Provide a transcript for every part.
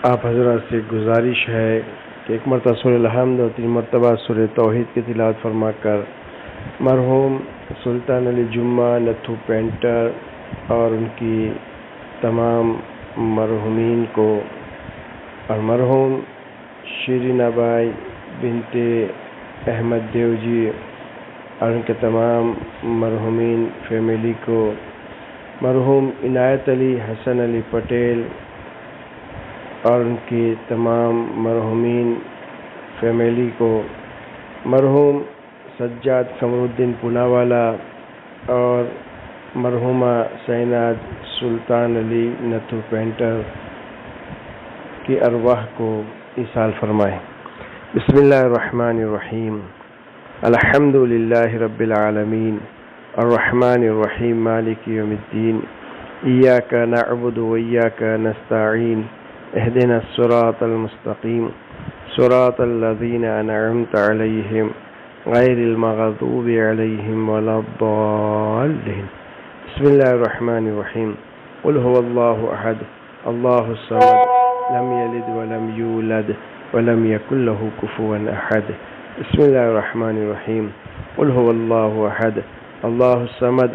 آپ حضرات سے گزارش ہے کہ ایک مرتبہ سورہ الحمد اور 3 مرتبہ سورہ توحید کی تلاوت فرما کر مرحوم سلطان علی جمعہ نتھو پینٹر اور ان کی تمام مرحومین کو اور مرحوم شیرین آبائی بنت احمد دیو جی اور ان کے تمام مرحومین فیملی کو، مرحوم عنایت علی حسن علی پٹیل اور ان کی تمام مرحومین فیملی کو، مرحوم سجاد قمر الدین پوناوالا اور مرحومہ سیناد سلطان علی نتھو پینٹر کی ارواح کو ایصال فرمائے۔ بسم اللہ الرحمن الرحیم، الحمد للہ رب العالمین الرحمن الرحیم مالک یوم الدین، ایاک نعبد و ایاک نستعین، اہدنا الصراط المستقیم صراط الذین انعمت علیہم غیر المغضوب علیہم ولا الضالین۔ بسم اللہ الرحمن الرحیم، قل هو اللہ احد اللہ الصمد لم یلد ولم یولد ولم یکن له کفوا احد۔ بسم اللہ الرحمن الرحیم، قل هو اللہ احد اللہ الصمد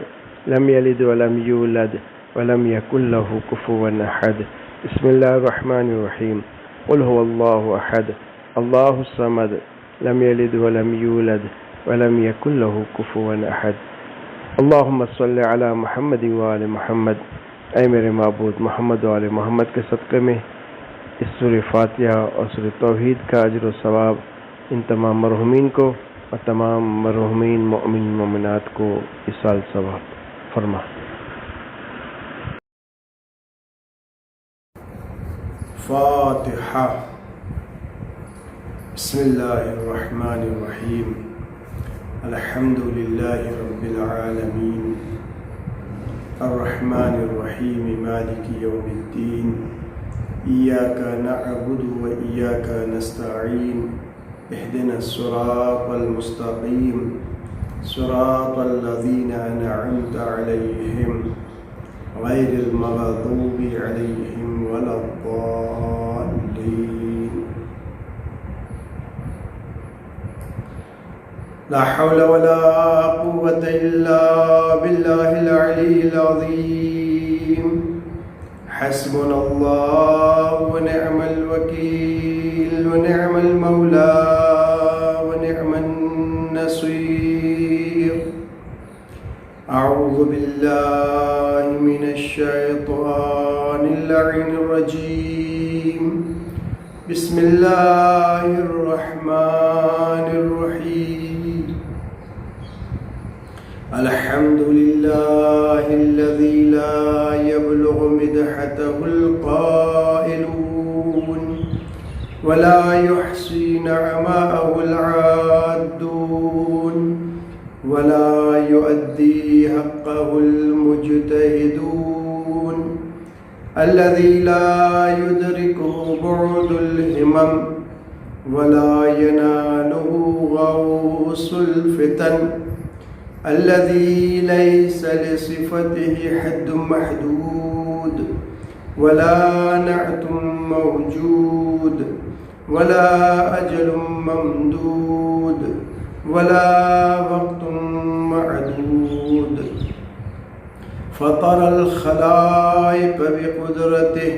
لم یلد ولم یولد ولم یکن له کفوا احد۔ بسم اللہ الرحمن الرحیم، قل هو اللہ احد اللہ الصمد لم یلد ولم یولد ولم یکن له کفوا احد۔ اللہم صلی علی محمد وآل محمد، اے میرے معبود محمد و آل محمد کے صدقے میں اس سورہ فاتحہ اور سورہ توحید کا اجر و ثواب ان تمام مرحومین کو اور تمام مرحومین مؤمن مومنات کو ایصال ثواب فرما۔ فاتحہ۔ بسم اللہ الرحمن الرحیم، الحمد للہ رب العالمین الرحمن الرحیم مالک یوم الدین، ایاک نعبد و ایاک نستعین، اہدنا الصراط المستقیم صراط الذین انعمت علیہم غیر المغضوب علیہم ولا الضالین۔ لا حول ولا قوة الا باللہ العلی العظیم، حسبنا اللہ ونعم الوکیل ونعم المولا ونعم النصیر۔ اعوذ باللہ من الشیطان اللعین الرجیم، بسم اللہ الرحمن الرحیم، الحمد للہ الذی لا یبلغ مدحته القائلون ولا يحصي نعماءه العادون ولا يؤدي حقه المجتهدون، الذي لا يدركه بعد الهمم ولا يناله غوص الفتن، الذي ليس لصفته حد محدود ولا نعت موجود ولا أجل ممدود ولا وقت معدود، فطر الخلائق بقدرته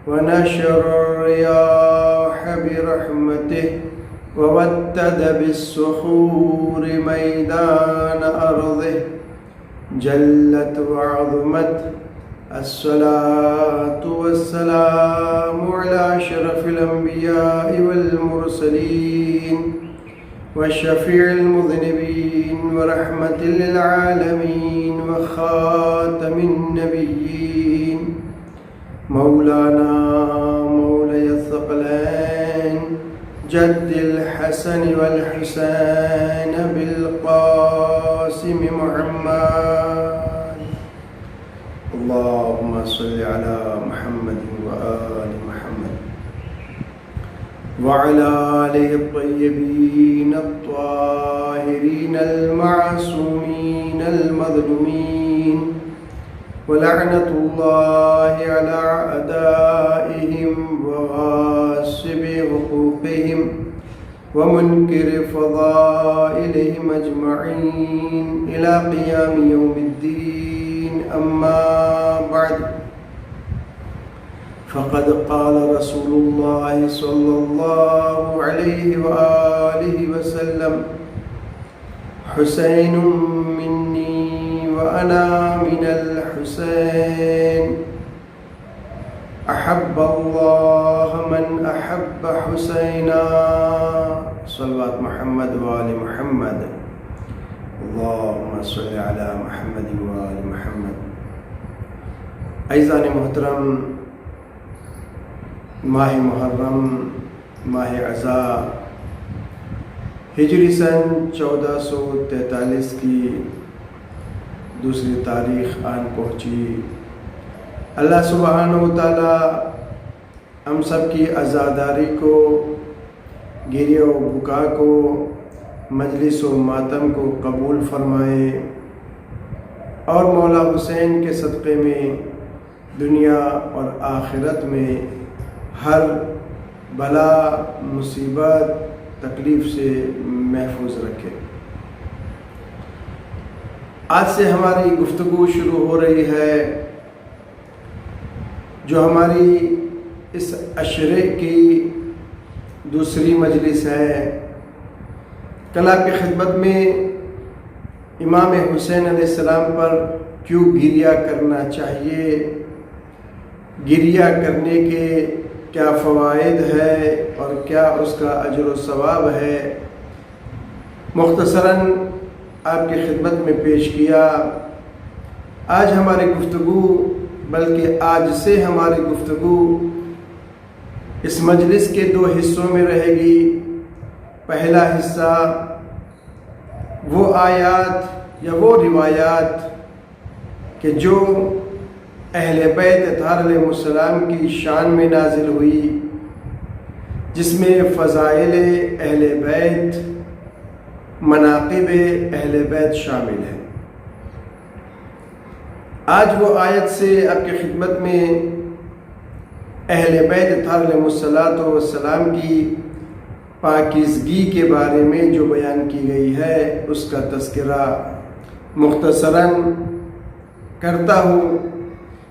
ونشر الرياح برحمته وودد بالسحور ميدان أرضه، جلت وعظمت الصلاة والسلام على أشرف الأنبياء والمرسلين والشفيع المذنبين ورحمة للعالمين وخاتم النبيين، مولانا مولاي الثقلين جد الحسن والحسين بالقاسم محمد، اللهم صل على محمد وآل محمد وعلى آله الطيبين الطاهرين المعصومين المظلومين، ولعنة الله على أعدائهم حقوقهم ومنكر فضائلهم أجمعين إلى قيام يوم الدين. أما بعد، فقد قال رسول الله صلى الله عليه وآله وسلم: حسين مني وأنا من الحسين، أحب الله من أحب حسينا. صلوات محمد وآل محمد. اللهم صل على محمد وآل محمد. عزیزان محترم، ماہ محرم، ماہ عزا، ہجری سن 1443 کی دوسری تاریخ آن پہنچی. اللہ سبحانہ و تعالی ہم سب کی عزاداری کو، گریہ و بکا کو، مجلس و ماتم کو قبول فرمائے اور مولا حسین کے صدقے میں دنیا اور آخرت میں ہر بلا، مصیبت، تکلیف سے محفوظ رکھے. آج سے ہماری گفتگو شروع ہو رہی ہے جو ہماری اس عشرے کی دوسری مجلس ہے. کل آپ کی خدمت میں امام حسین علیہ السلام پر کیوں گریہ کرنا چاہیے، گریہ کرنے کے کیا فوائد ہے اور کیا اس کا اجر و ثواب ہے، مختصراً آپ کی خدمت میں پیش کیا. آج ہماری گفتگو، بلکہ آج سے ہماری گفتگو اس مجلس کے 2 حصوں میں رہے گی. پہلا حصہ وہ آیات یا وہ روایات کہ جو اہل بیت اطہار علیہ السلام کی شان میں نازل ہوئی، جس میں فضائل اہل بیت، مناقب اہل بیت شامل ہیں. آج وہ آیت سے آپ کی خدمت میں اہل بیت اطہار علیہ السلام کی پاکیزگی کے بارے میں جو بیان کی گئی ہے اس کا تذکرہ مختصراً کرتا ہوں،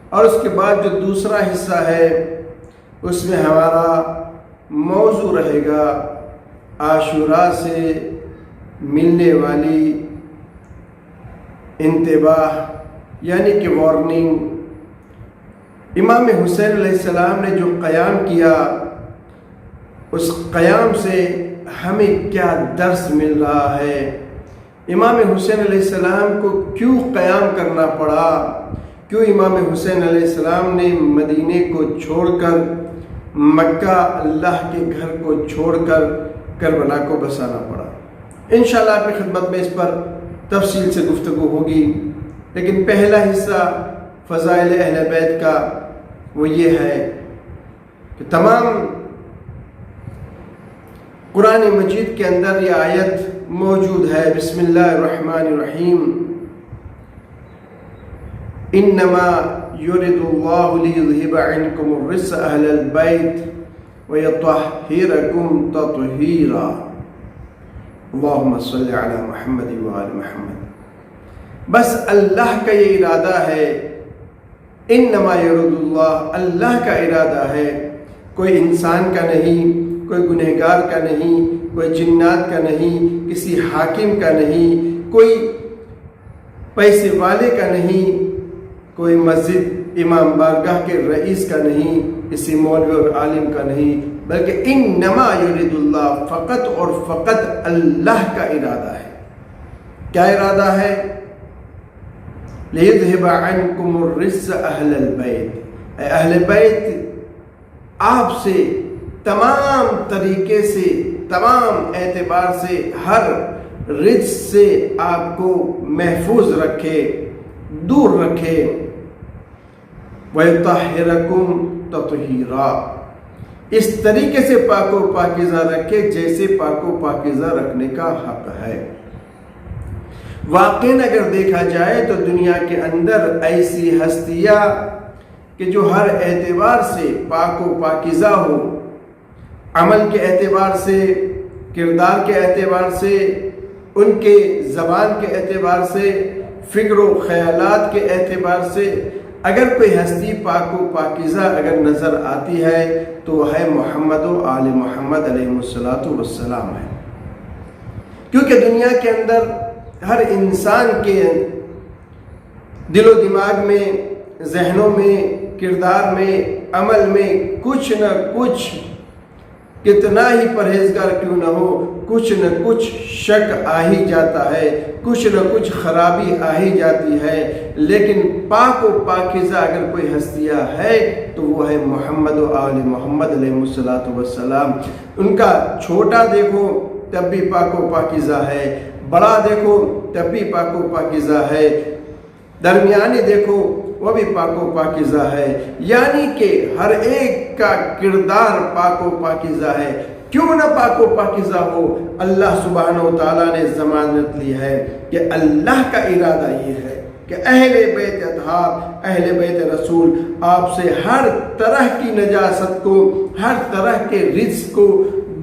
اور اس کے بعد جو دوسرا حصہ ہے اس میں ہمارا موضوع رہے گا عاشوراء سے ملنے والی انتباہ، یعنی کہ وارننگ. امام حسین علیہ السلام نے جو قیام کیا، اس قیام سے ہمیں کیا درس مل رہا ہے، امام حسین علیہ السلام کو کیوں قیام کرنا پڑا، کیوں امام حسین علیہ السلام نے مدینے کو چھوڑ کر، مکہ اللہ کے گھر کو چھوڑ کر کربلا کو بسانا پڑا. انشاءاللہ آپ کی خدمت میں اس پر تفصیل سے گفتگو ہوگی. لیکن پہلا حصہ فضائل اہل بیت کا وہ یہ ہے کہ تمام قرآن مجید کے اندر یہ آیت موجود ہے. بسم اللہ الرحمن الرحیم. انما یرید اللہ لیذہب عنکم الرجس اہل البیت ویطہرکم تطہیرا. اللہم صلی علی محمد وآل محمد. بس اللہ کا یہ ارادہ ہے. انما یرید اللہ، اللہ کا ارادہ ہے، کوئی انسان کا نہیں، کوئی گنہگار کا نہیں، کوئی جنات کا نہیں، کسی حاکم کا نہیں، کوئی پیسے والے کا نہیں، کوئی مسجد امام بارگاہ کے رئیس کا نہیں، کسی مولوی اور عالم کا نہیں، بلکہ انما یرید اللہ، فقط اور فقط اللہ کا ارادہ ہے. کیا ارادہ ہے؟ لیذہب عنکم الرجس اہل البیت. اے اہل بیت، آپ سے تمام طریقے سے، تمام اعتبار سے، ہر رجس سے آپ کو محفوظ رکھے، دور رکھے. وَيُطَهِّرَكُمْ تَطْهِيرًا، اس طریقے سے پاک و پاکیزہ رکھے جیسے پاک و پاکیزہ رکھنے کا حق ہے. واقعاً اگر دیکھا جائے تو دنیا کے اندر ایسی ہستیاں کہ جو ہر اعتبار سے پاک و پاکیزہ ہو، عمل کے اعتبار سے، کردار کے اعتبار سے، ان کے زبان کے اعتبار سے، فکر و خیالات کے اعتبار سے اگر کوئی ہستی پاک و پاکیزہ اگر نظر آتی ہے تو وہ ہے محمد و آل محمد علیہ السلام ہے. کیونکہ دنیا کے اندر ہر انسان کے دل و دماغ میں، ذہنوں میں، کردار میں، عمل میں کچھ نہ کچھ، کتنا ہی پرہیزگار کیوں نہ ہو، کچھ نہ کچھ شک آ ہی جاتا ہے، کچھ نہ کچھ خرابی آ ہی جاتی ہے. لیکن پاک و پاکیزہ اگر کوئی ہستیاں ہے تو وہ ہے محمد و آل محمد علیہ السلام. ان کا چھوٹا دیکھو تب بھی پاک و پاکیزہ ہے، بڑا دیکھو تب بھی پاک و پاکیزہ ہے، درمیانی دیکھو وہ بھی پاک و پاکیزہ ہے. یعنی کہ ہر ایک کا کردار پاک و پاکیزہ ہے. کیوں نہ پاک و پاکیزہ ہو؟ اللہ سبحانہ و تعالیٰ نے ضمانت لی ہے کہ اللہ کا ارادہ یہ ہے کہ اہل بیت اطہار، اہل بیت رسول آپ سے ہر طرح کی نجاست کو، ہر طرح کے رجس کو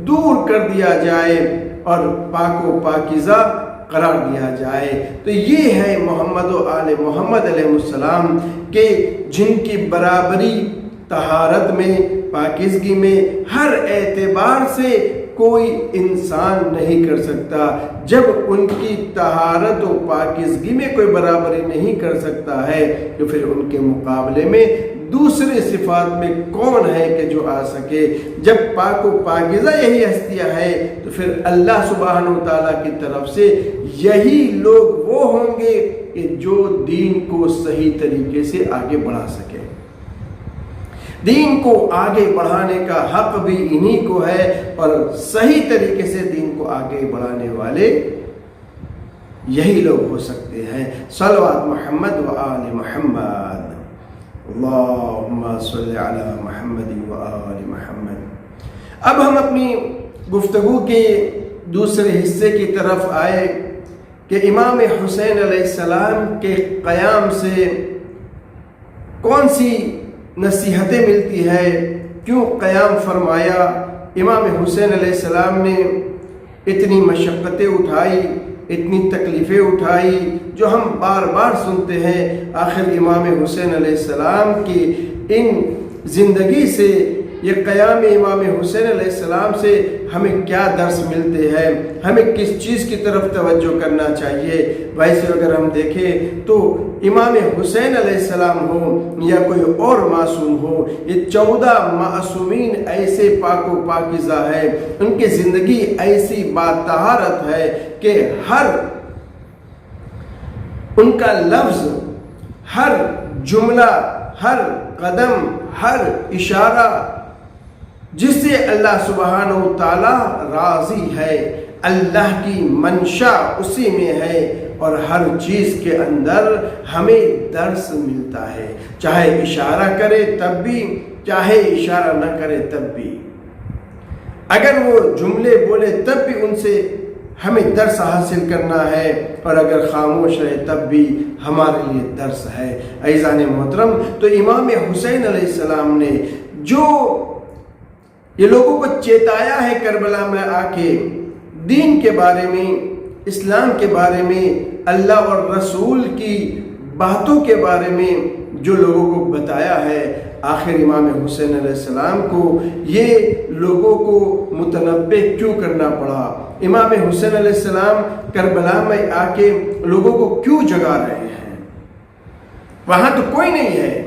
دور کر دیا جائے اور پاک و پاکیزہ قرار دیا جائے. تو یہ ہے محمد و آل محمد علیہ السلام کہ جن کی برابری طہارت میں، پاکیزگی میں، ہر اعتبار سے کوئی انسان نہیں کر سکتا. جب ان کی طہارت و پاکیزگی میں کوئی برابری نہیں کر سکتا ہے تو پھر ان کے مقابلے میں دوسرے صفات میں کون ہے کہ جو آ سکے؟ جب پاک و پاکیزہ یہی ہستیاں ہے تو پھر اللہ سبحانہ و تعالیٰ کی طرف سے یہی لوگ وہ ہوں گے کہ جو دین کو صحیح طریقے سے آگے بڑھا سکے. دین کو آگے بڑھانے کا حق بھی انہی کو ہے اور صحیح طریقے سے دین کو آگے بڑھانے والے یہی لوگ ہو سکتے ہیں. صلوات محمد و آل محمد. اللہم صلی علی محمد و آل محمد. اب ہم اپنی گفتگو کے دوسرے حصے کی طرف آئے کہ امام حسین علیہ السلام کے قیام سے کون سی نصیحتیں ملتی ہے، کیوں قیام فرمایا. امام حسین علیہ السلام نے اتنی مشقتیں اٹھائی، اتنی تکلیفیں اٹھائی جو ہم بار بار سنتے ہیں. آخر امام حسین علیہ السلام کی ان زندگی سے، یہ قیام امام حسین علیہ السلام سے ہمیں کیا درس ملتے ہیں، ہمیں کس چیز کی طرف توجہ کرنا چاہیے. ویسے اگر ہم دیکھیں تو امام حسین علیہ السلام ہو یا کوئی اور معصوم ہو، یہ 14 معصومین ایسے پاک و پاکیزہ ہے، ان کی زندگی ایسی باطہارت ہے کہ ہر ان کا لفظ، ہر جملہ، ہر قدم، ہر اشارہ جس سے اللہ سبحانہ و تعالیٰ راضی ہے، اللہ کی منشا اسی میں ہے اور ہر چیز کے اندر ہمیں درس ملتا ہے. چاہے اشارہ کرے تب بھی، چاہے اشارہ نہ کرے تب بھی، اگر وہ جملے بولے تب بھی ان سے ہمیں درس حاصل کرنا ہے اور اگر خاموش رہے تب بھی ہمارے لیے درس ہے. عزیزان محترم، تو امام حسین علیہ السلام نے جو یہ لوگوں کو چیتایا ہے کربلا میں آ کے، دین کے بارے میں، اسلام کے بارے میں، اللہ اور رسول کی باتوں کے بارے میں جو لوگوں کو بتایا ہے، آخر امام حسین علیہ السلام کو یہ لوگوں کو متنبہ کیوں کرنا پڑا؟ امام حسین علیہ السلام کربلا میں آ کے لوگوں کو کیوں جگا رہے ہیں؟ وہاں تو کوئی نہیں ہے،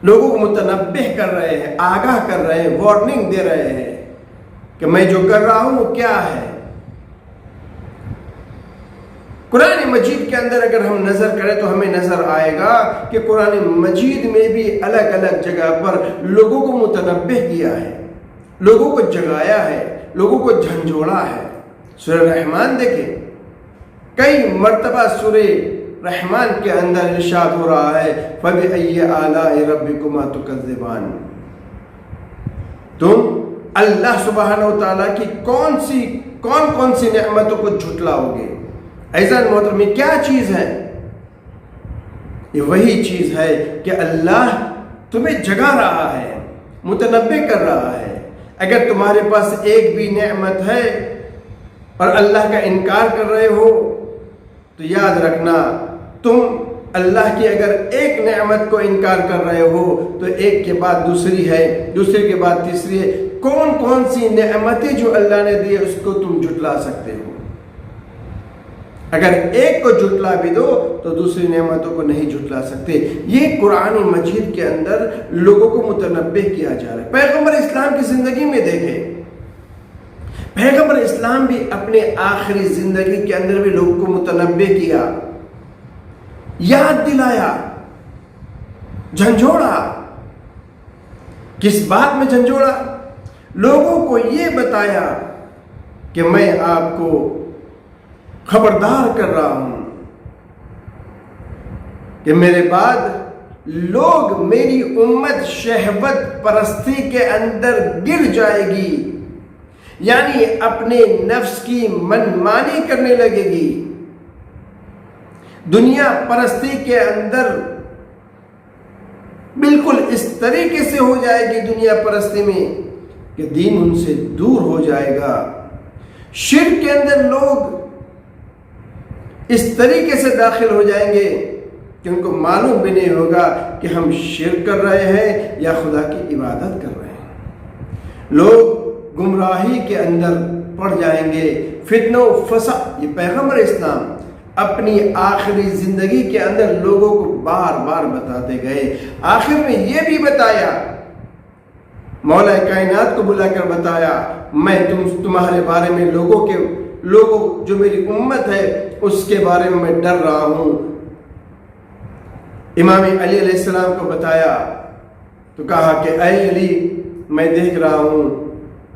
لوگوں کو متنبہ کر رہے ہیں، آگاہ کر رہے ہیں، وارننگ دے رہے ہیں کہ میں جو کر رہا ہوں وہ کیا ہے. قرآن مجید کے اندر اگر ہم نظر کریں تو ہمیں نظر آئے گا کہ قرآن مجید میں بھی الگ الگ جگہ پر لوگوں کو متنبہ کیا ہے، لوگوں کو جگایا ہے، لوگوں کو جھنجھوڑا ہے. سورہ رحمان دیکھیں، کئی مرتبہ سورہ رحمان کے اندر ارشاد ہو رہا ہے فَبِأَيِّ آلَاءِ رَبِّكُمَا تُكَذِّبَانِ. تم اللہ سبحانہ و تعالیٰ کی کون سی نعمتوں کو جھٹلاؤ گے؟ ایسا محترم، یہ کیا چیز ہے؟ یہ وہی چیز ہے کہ اللہ تمہیں جگا رہا ہے، متنبع کر رہا ہے۔ اگر تمہارے پاس ایک بھی نعمت ہے اور اللہ کا انکار کر رہے ہو تو یاد رکھنا، تم اللہ کی اگر ایک نعمت کو انکار کر رہے ہو تو ایک کے بعد دوسری ہے، دوسرے کے بعد تیسری ہے۔ کون کون سی نعمتیں جو اللہ نے دی اس کو تم جھٹلا سکتے ہو؟ اگر ایک کو جھٹلا بھی دو تو دوسری نعمتوں کو نہیں جھٹلا سکتے۔ یہ قرآن مجید کے اندر لوگوں کو متنبع کیا جا رہا ہے۔ پیغمبر اسلام کی زندگی میں دیکھیں، پیغمبر اسلام بھی اپنے آخری زندگی کے اندر بھی لوگوں کو متنبع کیا، یاد دلایا، جھنجھوڑا۔ کس بات میں جھنجھوڑا؟ لوگوں کو یہ بتایا کہ میں آپ کو خبردار کر رہا ہوں کہ میرے بعد لوگ، میری امت شہوت پرستی کے اندر گر جائے گی، یعنی اپنے نفس کی منمانی کرنے لگے گی، دنیا پرستی کے اندر بالکل اس طریقے سے ہو جائے گی دنیا پرستی میں کہ دین ان سے دور ہو جائے گا۔ شرک کے اندر لوگ اس طریقے سے داخل ہو جائیں گے کہ ان کو معلوم بھی نہیں ہوگا کہ ہم شرک کر رہے ہیں یا خدا کی عبادت کر رہے ہیں۔ لوگ گمراہی کے اندر پڑ جائیں گے، فتنہ و فساد۔ یہ پیغمبر اسلام اپنی آخری زندگی کے اندر لوگوں کو بار بار بتاتے گئے۔ آخر میں یہ بھی بتایا، مولا کائنات کو بلا کر بتایا، میں تمہارے بارے میں لوگوں جو میری امت ہے اس کے بارے میں ڈر رہا ہوں۔ امام علی علیہ السلام کو بتایا تو کہا کہ اے علی، میں دیکھ رہا ہوں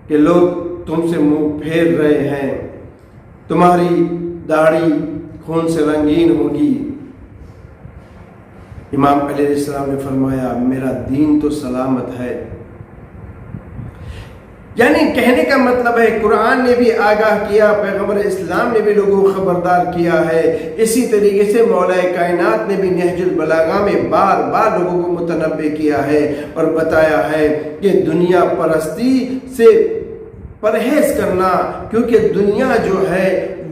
کہ لوگ تم سے منہ پھیر رہے ہیں، تمہاری داڑھی خون سے رنگین ہوگی۔ امام علیہ السلام نے فرمایا میرا دین تو سلامت ہے۔ یعنی کہنے کا مطلب ہے قرآن نے بھی آگاہ کیا، پیغمبر اسلام نے بھی لوگوں کو خبردار کیا ہے، اسی طریقے سے مولا کائنات نے بھی نہج البلاغہ میں بار بار لوگوں کو متنبع کیا ہے اور بتایا ہے کہ دنیا پرستی سے پرہیز کرنا، کیونکہ دنیا جو ہے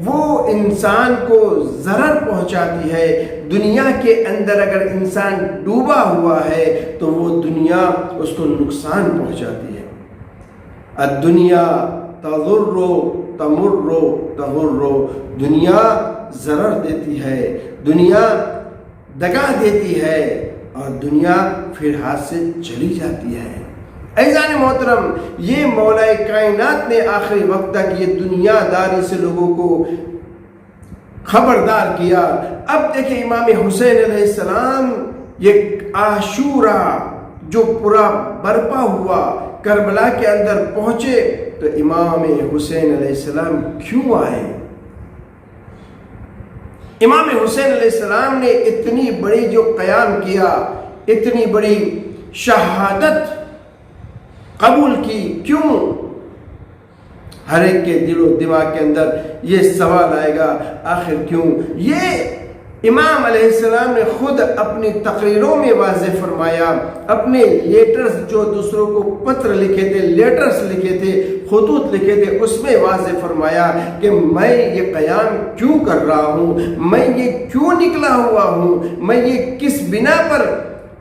وہ انسان کو ضرر پہنچاتی ہے۔ دنیا کے اندر اگر انسان ڈوبا ہوا ہے تو وہ دنیا اس کو نقصان پہنچاتی ہے۔ الدنیا تضر تمر تغر، دنیا ضرر دیتی ہے، دنیا دگا دیتی ہے اور دنیا پھر ہاتھ سے چلی جاتی ہے۔ عزیزان محترم، یہ مولا کائنات نے آخری وقت تک یہ دنیا داری سے لوگوں کو خبردار کیا۔ اب دیکھیں امام حسین علیہ السلام، یہ عاشورہ جو پورا برپا ہوا، کربلا کے اندر پہنچے تو امام حسین علیہ السلام کیوں آئے؟ امام حسین علیہ السلام نے اتنی بڑی جو قیام کیا، اتنی بڑی شہادت قبول کی، کیوں؟ ہر ایک کے دل و دماغ کے اندر یہ سوال آئے گا، آخر کیوں؟ یہ امام علیہ السلام نے خود اپنی تقریروں میں واضح فرمایا، اپنے لیٹرز جو دوسروں کو پتر لکھے تھے، لیٹرز لکھے تھے، خطوط لکھے تھے، اس میں واضح فرمایا کہ میں یہ قیام کیوں کر رہا ہوں، میں یہ کیوں نکلا ہوا ہوں، میں یہ کس بنا پر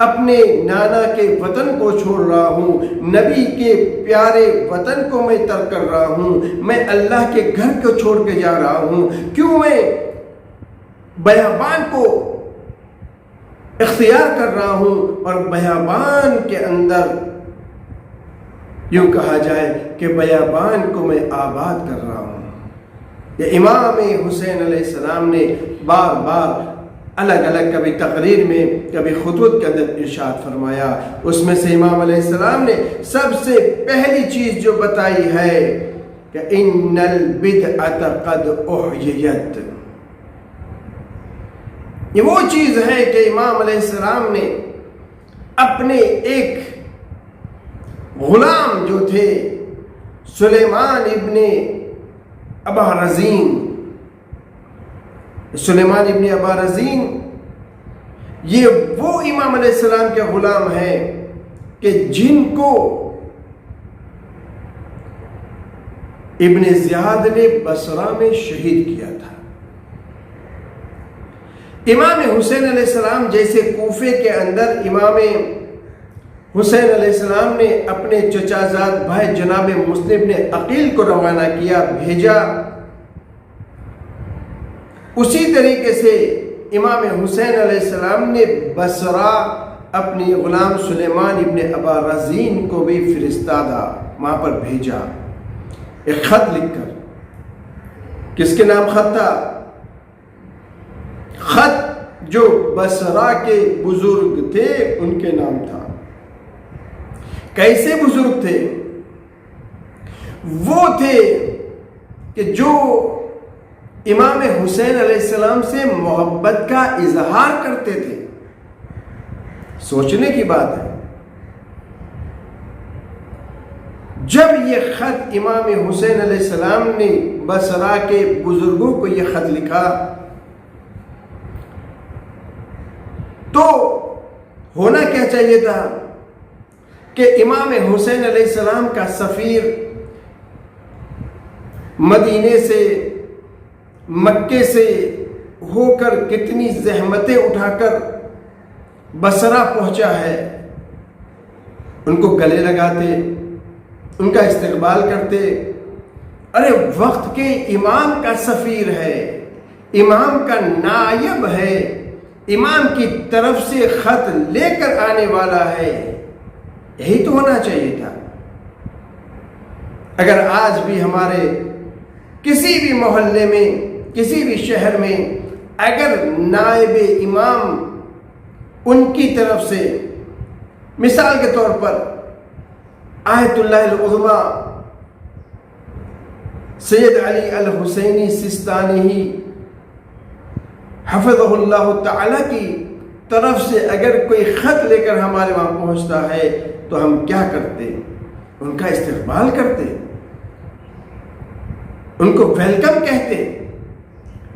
اپنے نانا کے وطن کو چھوڑ رہا ہوں، نبی کے پیارے وطن کو میں ترک کر رہا ہوں، میں اللہ کے گھر کو چھوڑ کے جا رہا ہوں، کیوں میں بیابان کو اختیار کر رہا ہوں اور بیابان کے اندر یوں کہا جائے کہ بیابان کو میں آباد کر رہا ہوں۔ یہ امام حسین علیہ السلام نے بار بار الگ الگ کبھی تقریر میں کبھی خطوط کے اندر ارشاد فرمایا۔ اس میں سے امام علیہ السلام نے سب سے پہلی چیز جو بتائی ہے کہ ان البدعۃ قد احییت، یہ وہ چیز ہے کہ امام علیہ السلام نے اپنے ایک غلام جو تھے سلیمان ابن ابا رزین، سلیمان ابن ابا رزین یہ وہ امام علیہ السلام کے غلام ہیں کہ جن کو ابن زیاد نے بصرہ میں شہید کیا تھا۔ امام حسین علیہ السلام جیسے کوفے کے اندر امام حسین علیہ السلام نے اپنے چچا زاد بھائی جناب مسلم نے عقیل کو روانہ کیا، بھیجا، اسی طریقے سے امام حسین علیہ السلام نے بصرہ اپنی غلام سلیمان ابن ابا رزین کو بھی فرستادہ، وہاں پر بھیجا ایک خط لکھ کر۔ کس کے نام خط تھا؟ خط جو بصرہ کے بزرگ تھے ان کے نام تھا۔ کیسے بزرگ تھے؟ وہ تھے کہ جو امام حسین علیہ السلام سے محبت کا اظہار کرتے تھے۔ سوچنے کی بات ہے، جب یہ خط امام حسین علیہ السلام نے بصرہ کے بزرگوں کو یہ خط لکھا تو ہونا کیا چاہیے تھا کہ امام حسین علیہ السلام کا سفیر مدینے سے، مکے سے ہو کر کتنی زحمتیں اٹھا کر بصرہ پہنچا ہے، ان کو گلے لگاتے، ان کا استقبال کرتے۔ ارے وقت کے امام کا سفیر ہے، امام کا نائب ہے، امام کی طرف سے خط لے کر آنے والا ہے، یہی تو ہونا چاہیے تھا۔ اگر آج بھی ہمارے کسی بھی محلے میں، کسی بھی شہر میں اگر نائب امام ان کی طرف سے، مثال کے طور پر آیت اللہ العظمیٰ سید علی الحسینی سستانی حفظہ اللہ تعالی کی طرف سے اگر کوئی خط لے کر ہمارے وہاں پہنچتا ہے تو ہم کیا کرتے؟ ان کا استقبال کرتے، ان کو ویلکم کہتے۔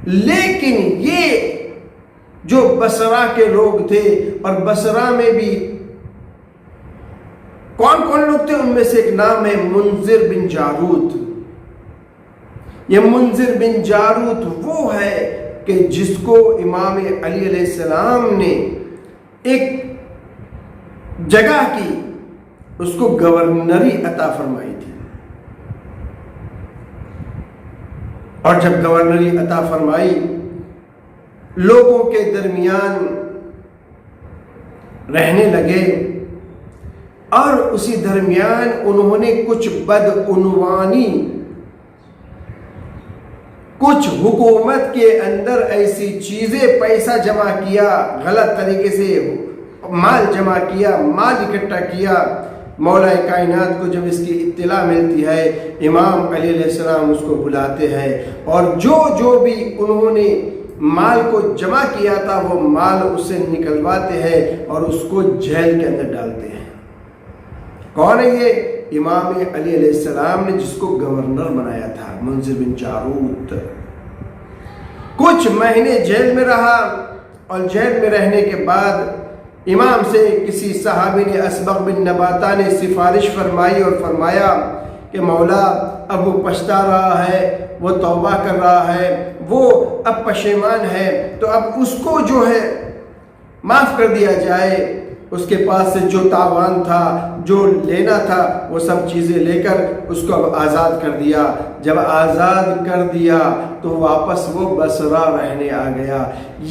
لیکن یہ جو بصرہ کے لوگ تھے، اور بصرہ میں بھی کون کون لوگ تھے، ان میں سے ایک نام ہے منذر بن جارود۔ یہ منذر بن جارود وہ ہے کہ جس کو امام علی علیہ السلام نے ایک جگہ کی، اس کو گورنری عطا فرمائی تھی، اور جب گورنری عطا فرمائی لوگوں کے درمیان رہنے لگے، اور اسی درمیان انہوں نے کچھ بدعنوانی، کچھ حکومت کے اندر ایسی چیزیں، پیسہ جمع کیا، غلط طریقے سے مال جمع کیا، مال اکٹھا کیا۔ مولا کائنات کو جب اس کی اطلاع ملتی ہے، امام علی علیہ السلام اس کو بلاتے ہیں، اور جو بھی انہوں نے مال کو جمع کیا تھا وہ مال اس سے نکلواتے ہیں اور اس کو جیل کے اندر ڈالتے ہیں۔ کون ہے یہ؟ امام علی علیہ السلام نے جس کو گورنر بنایا تھا، منذر بن جارود۔ کچھ مہینے جیل میں رہا، اور جیل میں رہنے کے بعد امام سے کسی صحابی نے، اسبغ بن نباتہ نے سفارش فرمائی اور فرمایا کہ مولا اب وہ پچھتا رہا ہے، وہ توبہ کر رہا ہے، وہ اب پشیمان ہے، تو اب اس کو جو ہے معاف کر دیا جائے۔ اس کے پاس سے جو تاوان تھا، جو لینا تھا، وہ سب چیزیں لے کر اس کو اب آزاد کر دیا۔ جب آزاد کر دیا تو واپس وہ بصرہ رہنے آ گیا۔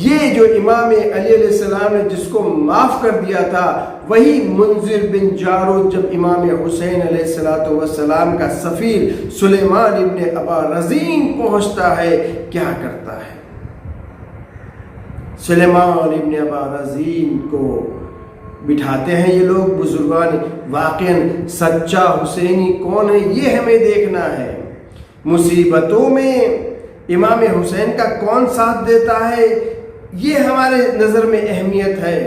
یہ جو امام علی علیہ السلام نے جس کو معاف کر دیا تھا، وہی منذر بن جارود جب امام حسین علیہ السلام کا سفیر سلیمان ابن ابا رزین پہنچتا ہے، کیا کرتا ہے؟ سلیمان ابن ابا رزین کو بٹھاتے ہیں یہ لوگ بزرگان۔ واقعاً سچا حسینی کون ہے یہ ہمیں دیکھنا ہے۔ مصیبتوں میں امام حسین کا کون ساتھ دیتا ہے، یہ ہمارے نظر میں اہمیت ہے۔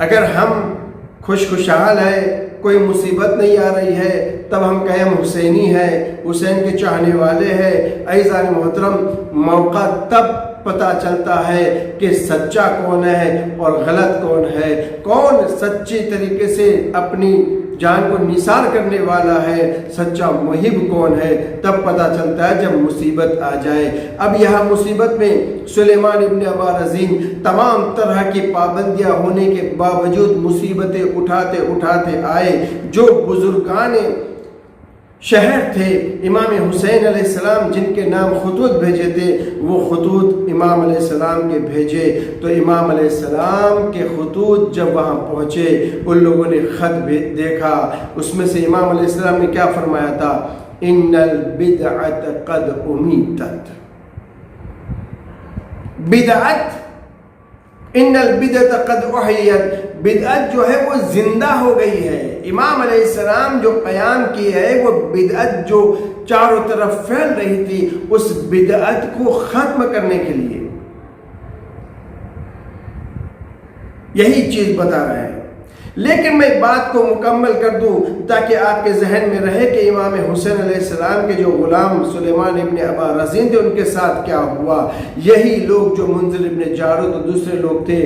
اگر ہم خوشحال ہے، کوئی مصیبت نہیں آ رہی ہے، تب ہم کہیں ہم حسینی ہے، حسین کے چاہنے والے ہیں۔ عزیزان محترم، موقع تب پتہ چلتا ہے کہ سچا کون ہے اور غلط کون ہے، کون سچی طریقے سے اپنی جان کو نثار کرنے والا ہے، سچا محب کون ہے، تب پتہ چلتا ہے جب مصیبت آ جائے۔ اب یہاں مصیبت میں سلیمان ابن ابا رزین تمام طرح کی پابندیاں ہونے کے باوجود مصیبتیں اٹھاتے اٹھاتے آئے۔ جو بزرگان شہر تھے امام حسین علیہ السلام جن کے نام خطوط بھیجے تھے، وہ خطوط امام علیہ السلام کے بھیجے تو امام علیہ السلام کے خطوط جب وہاں پہنچے ان لوگوں نے خط دیکھا، اس میں سے امام علیہ السلام نے کیا فرمایا تھا؟ ان البدعۃ قد امیتت، بدعت، ان البدعۃ قد احیت، بدعت جو ہے وہ زندہ ہو گئی ہے۔ امام علیہ السلام جو قیام کی ہے وہ بدعت جو چاروں طرف پھیل رہی تھی، اس بدعت کو ختم کرنے کے لیے یہی چیز بتا رہے ہیں۔ لیکن میں بات کو مکمل کر دوں تاکہ آپ کے ذہن میں رہے کہ امام حسین علیہ السلام کے جو غلام سلیمان ابن ابا رزین تھے ان کے ساتھ کیا ہوا۔ یہی لوگ جو منذر ابن جارود اور دوسرے لوگ تھے،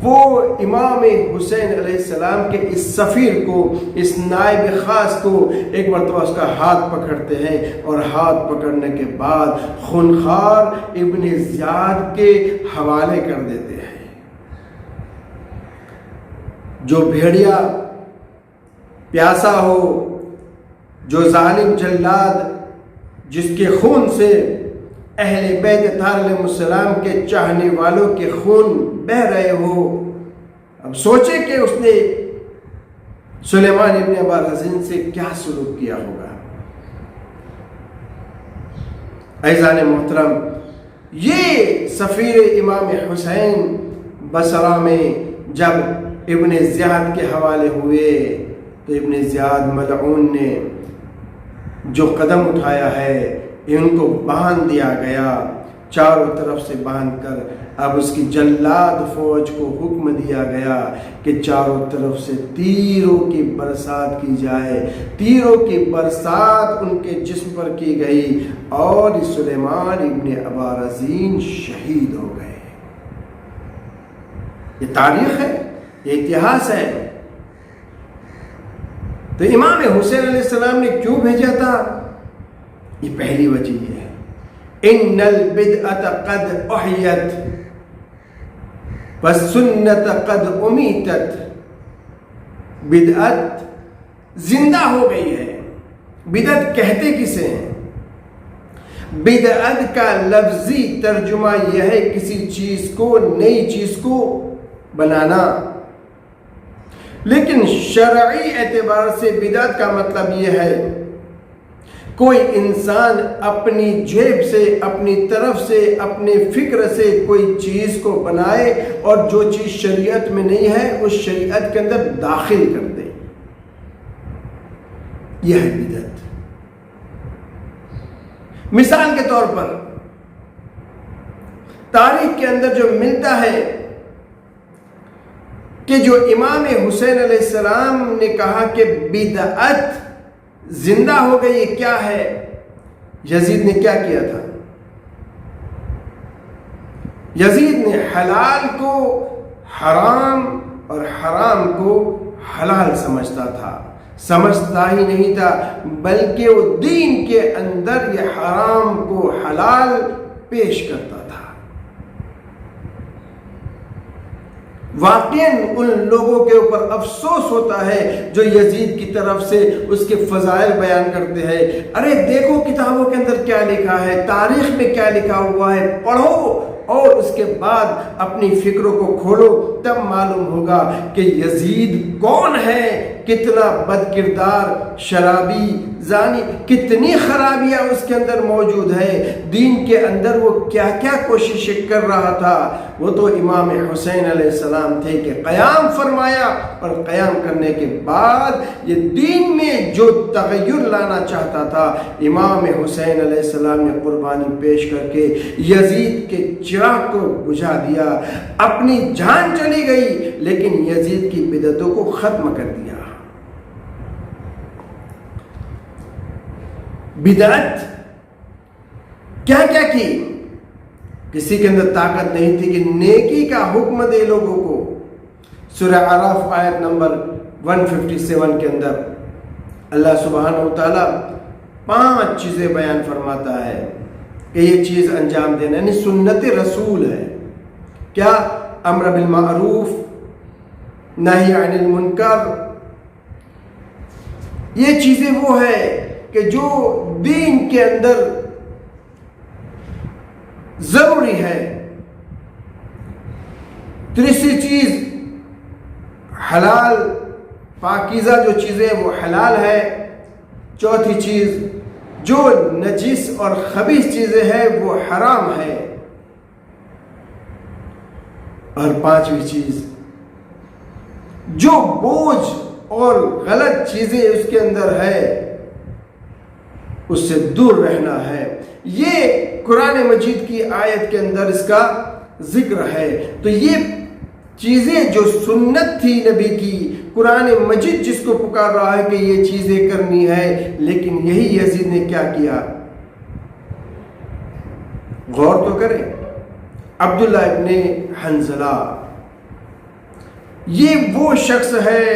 وہ امام حسین علیہ السلام کے اس سفیر کو، اس نائب خاص کو ایک مرتبہ اس کا ہاتھ پکڑتے ہیں، اور ہاتھ پکڑنے کے بعد خونخوار ابن زیاد کے حوالے کر دیتے ہیں۔ جو بھیڑیا پیاسا ہو، جو ظالم جلاد جس کے خون سے اہل بیت طاہر علیہ السلام کے چاہنے والوں کے خون بہ رہے ہو، اب سوچے کہ اس نے سلیمان ابن ابا رزین سے کیا سلوک کیا ہوگا۔ عزیزان محترم، یہ سفیر امام حسین بصرہ میں جب ابن زیاد کے حوالے ہوئے تو ابن زیاد ملعون نے جو قدم اٹھایا ہے، ان کو باندھ دیا گیا چاروں طرف سے باندھ کر۔ اب اس کی جلاد فوج کو حکم دیا گیا کہ چاروں طرف سے تیروں کی برسات کی جائے۔ تیروں کی برسات ان کے جسم پر کی گئی اور سلیمان ابن ابا رزین شہید ہو گئے۔ یہ تاریخ ہے، یہ اتہاس ہے۔ تو امام حسین علیہ السلام نے کیوں بھیجا تھا؟ یہ پہلی وجہ یہ ہے، ان البدعۃ قد احیت والسنۃ قد امیتت، بدعت زندہ ہو گئی ہے۔ بدعت کہتے کسے ہیں؟ بدعت کا لفظی ترجمہ یہ ہے کسی چیز کو، نئی چیز کو بنانا، لیکن شرعی اعتبار سے بدعت کا مطلب یہ ہے کوئی انسان اپنی جیب سے، اپنی طرف سے، اپنے فکر سے کوئی چیز کو بنائے اور جو چیز شریعت میں نہیں ہے اس شریعت کے اندر داخل کر دے، یہ ہے بدعت۔ مثال کے طور پر تاریخ کے اندر جو ملتا ہے کہ جو امام حسین علیہ السلام نے کہا کہ بدعت زندہ ہو گئی، یہ کیا ہے؟ یزید نے کیا کیا تھا؟ یزید نے حلال کو حرام اور حرام کو حلال سمجھتا تھا، سمجھتا ہی نہیں تھا بلکہ وہ دین کے اندر یہ حرام کو حلال پیش کرتا تھا۔ واقعاً ان لوگوں کے اوپر افسوس ہوتا ہے جو یزید کی طرف سے اس کے فضائل بیان کرتے ہیں۔ ارے دیکھو کتابوں کے اندر کیا لکھا ہے، تاریخ میں کیا لکھا ہوا ہے، پڑھو اور اس کے بعد اپنی فکروں کو کھولو، تب معلوم ہوگا کہ یزید کون ہے، کتنا بد کردار، شرابی، زانی، کتنی خرابیاں اس کے اندر موجود ہے، دین کے اندر وہ کیا کیا کوششیں کر رہا تھا۔ وہ تو امام حسین علیہ السلام تھے کہ قیام فرمایا، اور قیام کرنے کے بعد یہ دین میں جو تغیر لانا چاہتا تھا، امام حسین علیہ السلام نے قربانی پیش کر کے یزید کے چراغ کو بجھا دیا۔ اپنی جان چلی گئی لیکن یزید کی بدعتوں کو ختم کر دیا۔ بدعت کیا کیا کی؟ کسی کے اندر طاقت نہیں تھی کہ نیکی کا حکم دے لوگوں کو۔ سورہ اعراف آیت نمبر 157 کے اندر اللہ سبحانہ و تعالیٰ 5 چیزیں بیان فرماتا ہے کہ یہ چیز انجام دینا، یعنی سنت رسول ہے. کیا؟ امر بالمعروف، نہی عن المنکر. یہ چیزیں وہ ہے کہ جو دین کے اندر ضروری ہے. تیسری چیز حلال پاکیزہ جو چیزیں وہ حلال ہے. چوتھی چیز جو نجس اور خبیث چیزیں ہیں وہ حرام ہے. اور 5ویں چیز جو بوجھ اور غلط چیزیں اس کے اندر ہے اس سے دور رہنا ہے. یہ قرآن مجید کی آیت کے اندر اس کا ذکر ہے. تو یہ چیزیں جو سنت تھی نبی کی، قرآن مجید جس کو پکار رہا ہے کہ یہ چیزیں کرنی ہے، لیکن یہی یزید نے کیا کیا؟ غور تو کریں. عبداللہ ابن حنظلہ یہ وہ شخص ہے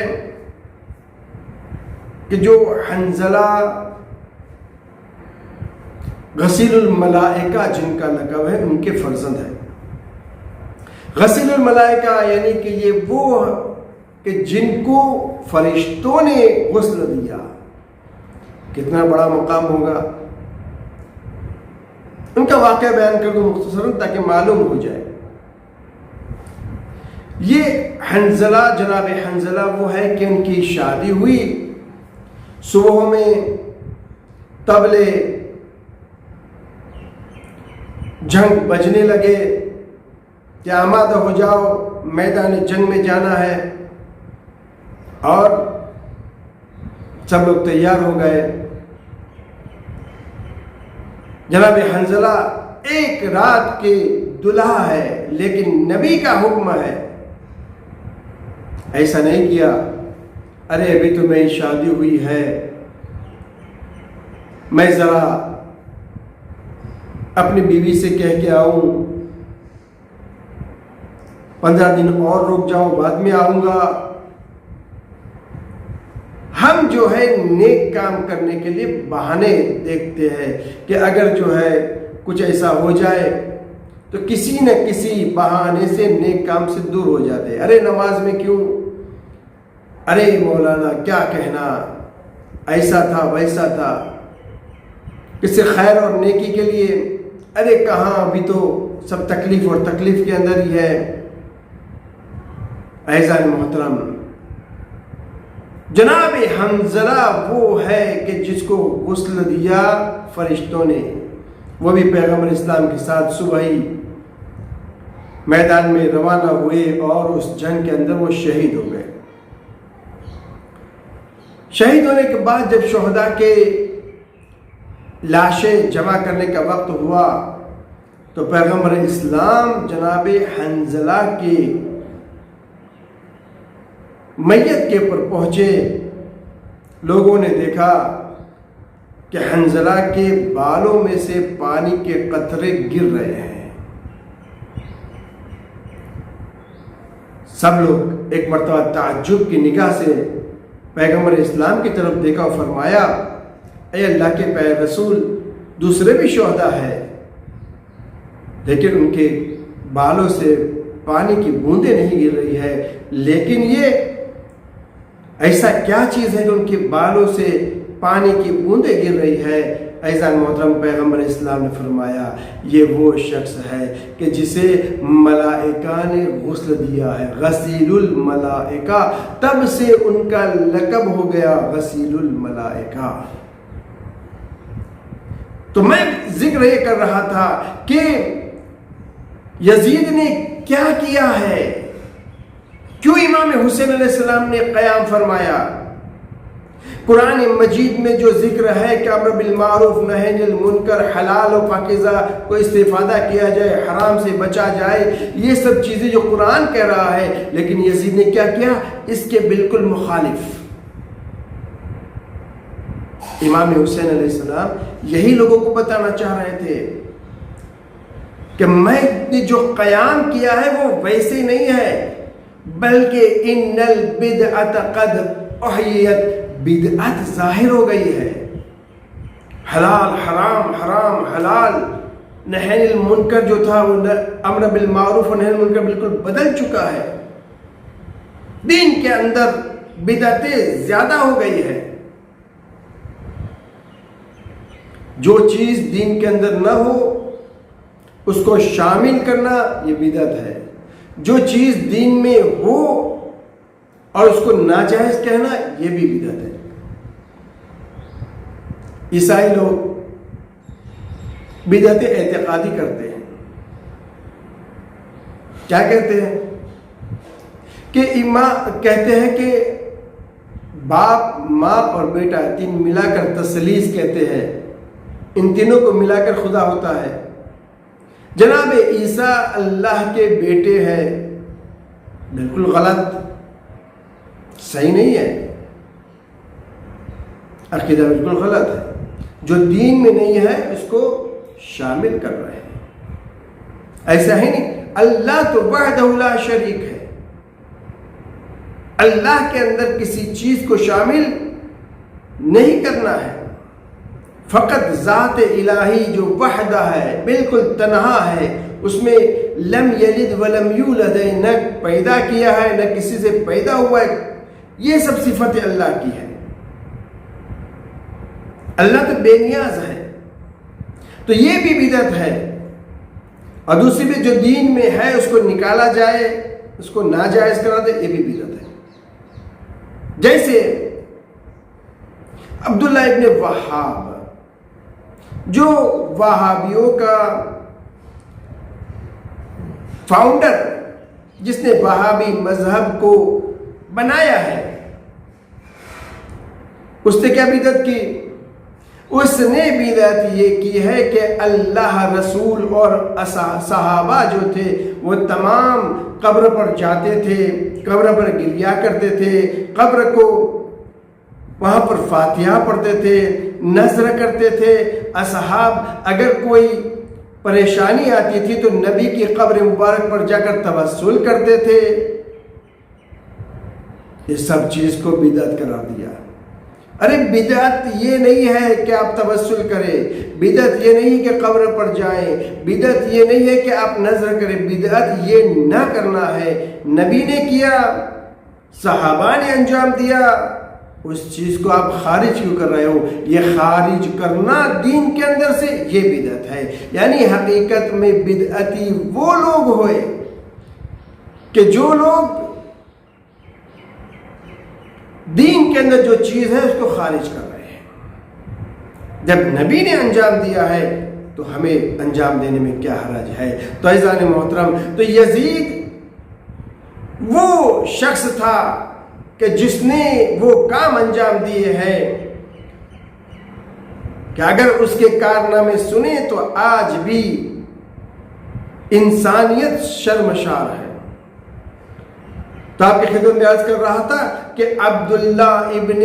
کہ جو حنظلہ غسیل الملائکہ جن کا لقب ہے ان کے فرزند ہے. غسیل الملائکہ یعنی کہ یہ وہ کہ جن کو فرشتوں نے غسل دیا. کتنا بڑا مقام ہوگا. ان کا واقعہ بیان کر دوں مختصراً تاکہ معلوم ہو جائے. یہ حنظلہ، جناب حنظلہ وہ ہے کہ ان کی شادی ہوئی. صبح میں طبلے جنگ بجنے لگے کہ آمادہ ہو جاؤ، میدان جنگ میں جانا ہے. اور سب لوگ تیار ہو گئے. جناب حنظلہ ایک رات کے دلہا ہے لیکن نبی کا حکم ہے. ایسا نہیں کیا ارے ابھی تو میری شادی ہوئی ہے، میں ذرا اپنی بیوی سے کہہ کے آؤں، 15 دن اور رک جاؤں، بعد میں آؤں گا. ہم جو ہے نیک کام کرنے کے لیے بہانے دیکھتے ہیں کہ اگر جو ہے کچھ ایسا ہو جائے تو کسی نہ کسی بہانے سے نیک کام سے دور ہو جاتے ہیں. ارے نماز میں کیوں، ارے مولانا کیا کہنا، ایسا تھا ویسا تھا. کسی خیر اور نیکی کے لیے ارے کہاں، ابھی تو سب تکلیف اور تکلیف کے اندر ہی ہے. اعزائے محترم، جناب حنظلہ وہ ہے کہ جس کو غسل دیا فرشتوں نے، وہ بھی پیغمبر اسلام کے ساتھ صبح ہی میدان میں روانہ ہوئے اور اس جنگ کے اندر وہ شہید ہو گئے. شہید ہونے کے بعد جب شہداء کے لاشیں جمع کرنے کا وقت ہوا تو پیغمبر اسلام جناب حنظلہ کے میت کے پر پہنچے. لوگوں نے دیکھا کہ حنظلہ کے بالوں میں سے پانی کے قطرے گر رہے ہیں. سب لوگ ایک مرتبہ تعجب کی نگاہ سے پیغمبر اسلام کی طرف دیکھا اور فرمایا اے اللہ کے پیارے رسول، دوسرے بھی شہداء ہیں لیکن ان کے بالوں سے پانی کی بوندیں نہیں گر رہی ہے، لیکن یہ ایسا کیا چیز ہے کہ ان کے بالوں سے پانی کی بوندیں گر رہی ہے؟ اعزائے محترم، پیغمبر اسلام نے فرمایا یہ وہ شخص ہے کہ جسے ملائکہ نے غسل دیا ہے، غسیل الملائکہ. تب سے ان کا لقب ہو گیا غسیل الملائکہ. تو میں ذکر یہ کر رہا تھا کہ یزید نے کیا کیا ہے، کیوں امام حسین علیہ السلام نے قیام فرمایا. قرآن مجید میں جو ذکر ہے کہ امر بالمعروف نہی عن المنکر، حلال و پاکیزہ کو استفادہ کیا جائے، حرام سے بچا جائے، یہ سب چیزیں جو قرآن کہہ رہا ہے، لیکن یزید نے کیا کیا؟ اس کے بالکل مخالف. امام حسین علیہ السلام یہی لوگوں کو بتانا چاہ رہے تھے کہ میں نے جو قیام کیا ہے وہ ویسے ہی نہیں ہے، بلکہ ان البدعۃ قد احیت بدعت ظاہر ہو گئی ہے. حلال حرام، حرام حلال، نہی عن المنکر جو تھا وہ امر بالمعروف اور نہی عن المنکر بالکل بدل چکا ہے. دین کے اندر بدعتیں زیادہ ہو گئی ہے. جو چیز دین کے اندر نہ ہو اس کو شامل کرنا یہ بدعت ہے. جو چیز دین میں ہو اور اس کو ناجائز کہنا یہ بھی بدعت ہے. عیسائی لوگ بدعت اعتقادی کرتے ہیں. کیا کہتے ہیں کہ کہتے ہیں کہ باپ، ماں اور بیٹا تین ملا کر تثلیث کہتے ہیں. ان تینوں کو ملا کر خدا ہوتا ہے. جناب عیسیٰ اللہ کے بیٹے ہیں. بالکل غلط، صحیح نہیں ہے. عقیدہ بالکل غلط ہے. جو دین میں نہیں ہے اس کو شامل کر رہے ہیں. ایسا ہی نہیں. اللہ تو وحدہ لا شریک ہے. اللہ کے اندر کسی چیز کو شامل نہیں کرنا ہے. فقط ذات الہی جو وحدہ ہے، بالکل تنہا ہے، اس میں لم یلد ولم یولد، نہ پیدا کیا ہے نہ کسی سے پیدا ہوا ہے. یہ سب صفت اللہ کی ہے. اللہ تو بے نیاز ہے. تو یہ بھی بدعت ہے. اور دوسری بھی جو دین میں ہے اس کو نکالا جائے، اس کو ناجائز کرا دے، یہ بھی بدعت ہے. جیسے عبداللہ ابن وہاب جو وہابیوں کا فاؤنڈر، جس نے وہابی مذہب کو بنایا ہے، اس نے کیا بدعت کی؟ اس نے بدعت یہ کی ہے کہ اللہ، رسول اور صحابہ جو تھے وہ تمام قبر پر جاتے تھے، قبر پر گریا کرتے تھے، قبر کو وہاں پر فاتحہ پڑھتے تھے، نذر کرتے تھے. اصحاب اگر کوئی پریشانی آتی تھی تو نبی کی قبر مبارک پر جا کر توسل کرتے تھے. یہ سب چیز کو بدعت قرار دیا. ارے بدعت یہ نہیں ہے کہ آپ توسل کریں، بدعت یہ نہیں کہ قبر پر جائیں، بدعت یہ نہیں ہے کہ آپ نذر کریں. بدعت یہ نہ کرنا ہے. نبی نے کیا، صحابہ نے انجام دیا، اس چیز کو آپ خارج کیوں کر رہے ہو؟ یہ خارج کرنا دین کے اندر سے یہ بدعت ہے. یعنی حقیقت میں بدعتی وہ لوگ ہوئے کہ جو لوگ دین کے اندر جو چیز ہے اس کو خارج کر رہے ہیں. جب نبی نے انجام دیا ہے تو ہمیں انجام دینے میں کیا حرج ہے؟ تو عزیزان محترم، تو یزید وہ شخص تھا کہ جس نے وہ کام انجام دیے ہیں کہ اگر اس کے کارنامے سنیں تو آج بھی انسانیت شرمشار ہے. تو آپ کی خدمت میں عرض کر رہا تھا کہ عبداللہ ابن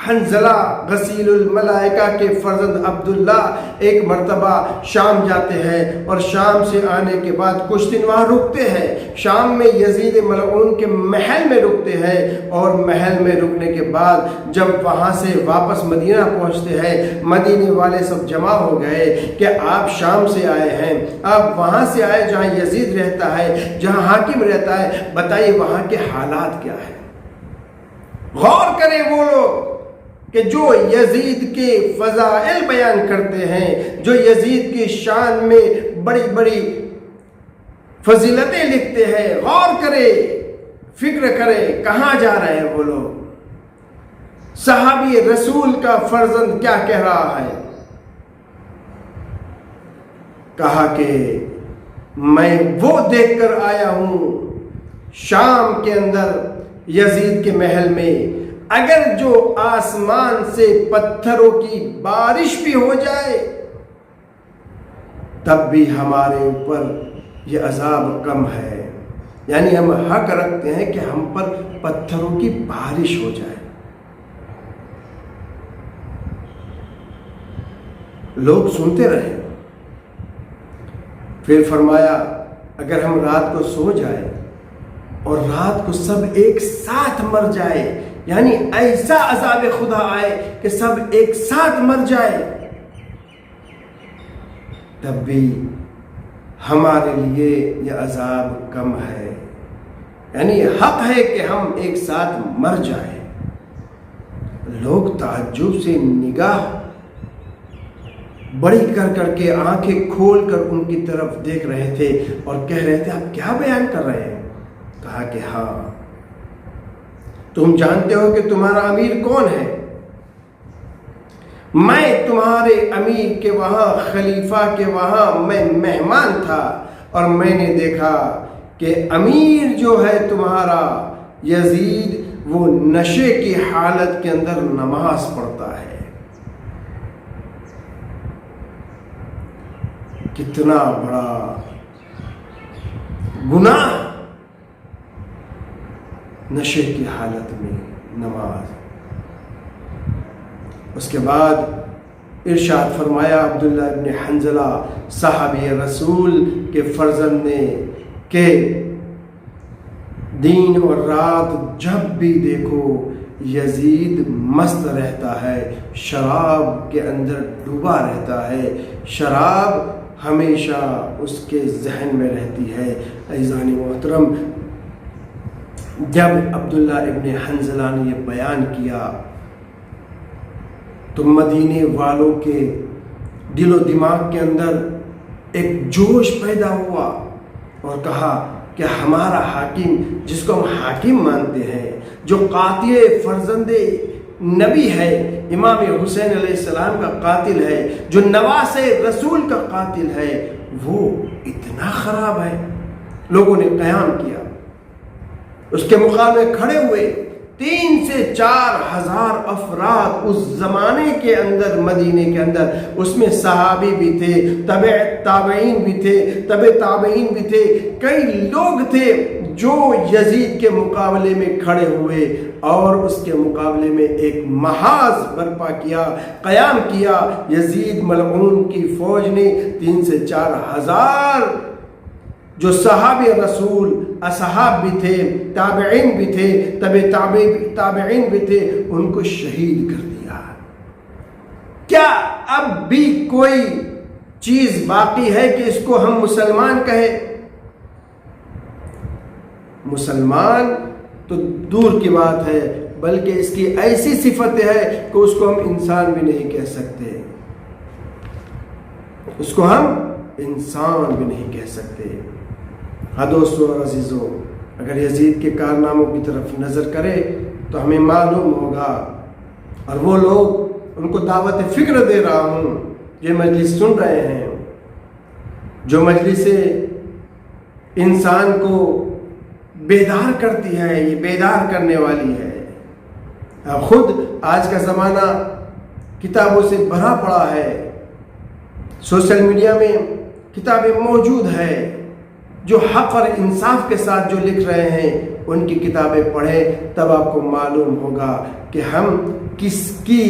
حنظلہ غسیل الملائکہ کے فرزند عبداللہ ایک مرتبہ شام جاتے ہیں اور شام سے آنے کے بعد کچھ دن وہاں رکتے ہیں. شام میں یزید ملعون کے محل میں رکتے ہیں اور محل میں رکنے کے بعد جب وہاں سے واپس مدینہ پہنچتے ہیں، مدینے والے سب جمع ہو گئے کہ آپ شام سے آئے ہیں، آپ وہاں سے آئے جہاں یزید رہتا ہے، جہاں حاکم رہتا ہے، بتائیے وہاں کے حالات کیا ہیں. غور کریں وہ لوگ کہ جو یزید کے فضائل بیان کرتے ہیں، جو یزید کی شان میں بڑی بڑی فضیلتیں لکھتے ہیں. غور کرے، فکر کرے کہاں جا رہے ہیں وہ لوگ. صحابی رسول کا فرزند کیا کہہ رہا ہے؟ کہا کہ میں وہ دیکھ کر آیا ہوں شام کے اندر یزید کے محل میں، اگر جو آسمان سے پتھروں کی بارش بھی ہو جائے تب بھی ہمارے اوپر یہ عذاب کم ہے. یعنی ہم حق رکھتے ہیں کہ ہم پر پتھروں کی بارش ہو جائے. لوگ سنتے رہے. پھر فرمایا اگر ہم رات کو سو جائیں اور رات کو سب ایک ساتھ مر جائے، یعنی ایسا عذاب خدا آئے کہ سب ایک ساتھ مر جائے، تب بھی ہمارے لیے یہ عذاب کم ہے، یعنی حق ہے کہ ہم ایک ساتھ مر جائیں۔ لوگ تعجب سے نگاہ بڑی کر کر کے آنکھیں کھول کر ان کی طرف دیکھ رہے تھے اور کہہ رہے تھے آپ کیا بیان کر رہے ہیں؟ کہا کہ ہاں تم جانتے ہو کہ تمہارا امیر کون ہے؟ میں تمہارے امیر کے وہاں، خلیفہ کے وہاں میں مہمان تھا، اور میں نے دیکھا کہ امیر جو ہے تمہارا یزید وہ نشے کی حالت کے اندر نماز پڑھتا ہے۔ کتنا بڑا گناہ نشے کی حالت میں نماز۔ اس کے بعد ارشاد فرمایا عبداللہ ابن حنظلہ صحابی رسول کے فرزند نے کہ دن اور رات جب بھی دیکھو یزید مست رہتا ہے، شراب کے اندر ڈوبا رہتا ہے، شراب ہمیشہ اس کے ذہن میں رہتی ہے۔ عزیزان محترم، جب عبداللہ ابن حنظلہ نے یہ بیان کیا تو مدینے والوں کے دل و دماغ کے اندر ایک جوش پیدا ہوا اور کہا کہ ہمارا حاکم، جس کو ہم حاکم مانتے ہیں، جو قاتل فرزند نبی ہے، امام حسین علیہ السلام کا قاتل ہے، جو نواس رسول کا قاتل ہے، وہ اتنا خراب ہے۔ لوگوں نے قیام کیا، اس کے مقابلے کھڑے ہوئے 3 سے 4 ہزار افراد اس زمانے کے اندر، مدینے کے اندر، اس میں صحابی بھی تھے، تابعین بھی تھے، تابعین بھی تھے، کئی لوگ تھے جو یزید کے مقابلے میں کھڑے ہوئے اور اس کے مقابلے میں ایک محاذ برپا کیا، قیام کیا۔ یزید ملعون کی فوج نے 3 سے 4 ہزار جو صحابی رسول، اصحاب بھی تھے، تابعین بھی تھے، تابعین بھی تھے، ان کو شہید کر دیا۔ کیا اب بھی کوئی چیز باقی ہے کہ اس کو ہم مسلمان کہیں؟ مسلمان تو دور کی بات ہے، بلکہ اس کی ایسی صفت ہے کہ اس کو ہم انسان بھی نہیں کہہ سکتے، اس کو ہم انسان بھی نہیں کہہ سکتے۔ ہاں دوستو اور عزیزو، اگر یزید کے کارناموں کی طرف نظر کرے تو ہمیں معلوم ہوگا، اور وہ لوگ، ان کو دعوت فکر دے رہا ہوں، یہ مجلس سن رہے ہیں، جو مجلس انسان کو بیدار کرتی ہے، یہ بیدار کرنے والی ہے۔ خود آج کا زمانہ کتابوں سے بھرا پڑا ہے، سوشل میڈیا میں کتابیں موجود ہے، جو حق اور انصاف کے ساتھ جو لکھ رہے ہیں ان کی کتابیں پڑھیں، تب آپ کو معلوم ہوگا کہ ہم کس کی